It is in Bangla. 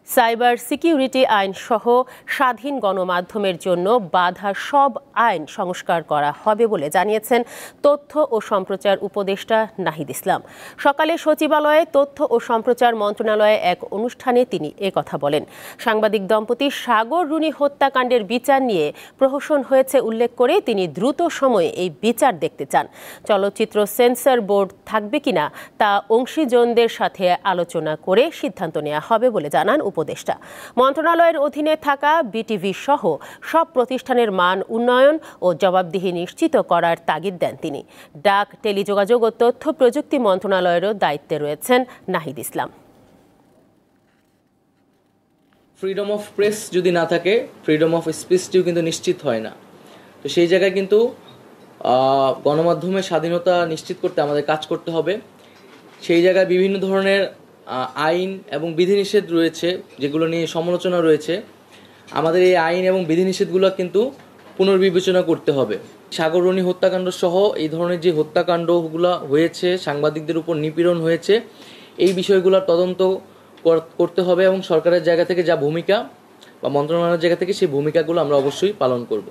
সাইবার সিকিউরিটি আইন সহ স্বাধীন গণমাধ্যমের জন্য বাধা সব আইন সংস্কার করা হবে বলে জানিয়েছেন তথ্য ও সম্প্রচার উপদেষ্টা নাহিদ ইসলাম। সকালে সচিবালয়ে তথ্য ও সম্প্রচার মন্ত্রণালয়ে এক অনুষ্ঠানে তিনি কথা বলেন। সাংবাদিক দম্পতি সাগর রুনি হত্যাকাণ্ডের বিচার নিয়ে প্রহসন হয়েছে উল্লেখ করে তিনি দ্রুত সময়ে এই বিচার দেখতে চান। চলচ্চিত্র সেন্সর বোর্ড থাকবে কিনা তা অংশীজনদের সাথে আলোচনা করে সিদ্ধান্ত নেওয়া হবে বলে জানান উপদেষ্টা। মন্ত্রণালয়ের অধীনে থাকা বিটিভি সহ সব প্রতিষ্ঠানের মান উন্নয়ন ও জবাবদিহি নিশ্চিত করার তাগিদ দেন তিনি। ডাক, টেলিযোগাযোগ ও তথ্য প্রযুক্তি মন্ত্রণালয়েরও দায়িত্বে রয়েছেন Nahid Islam. Freedom of press যদি না থাকে, ফ্রিডম অফ স্পিচটিও কিন্তু নিশ্চিত হয় না। তো সেই জায়গায় কিন্তু গণমাধ্যমের স্বাধীনতা নিশ্চিত করতে আমাদের কাজ করতে হবে। সেই জায়গায় বিভিন্ন ধরনের আইন এবং বিধিনিষেধ রয়েছে, যেগুলো নিয়ে সমালোচনা রয়েছে। আমাদের এই আইন এবং বিধিনিষেধগুলো কিন্তু পুনর্বিবেচনা করতে হবে। সাগর রুনি হত্যাকাণ্ড সহ এই ধরনের যে হত্যাকাণ্ডগুলো হয়েছে, সাংবাদিকদের উপর নিপীড়ন হয়েছে, এই বিষয়গুলোর তদন্ত করতে হবে এবং সরকারের জায়গা থেকে যা ভূমিকা বা মন্ত্রণালয়ের জায়গা থেকে সেই ভূমিকাগুলো আমরা অবশ্যই পালন করব।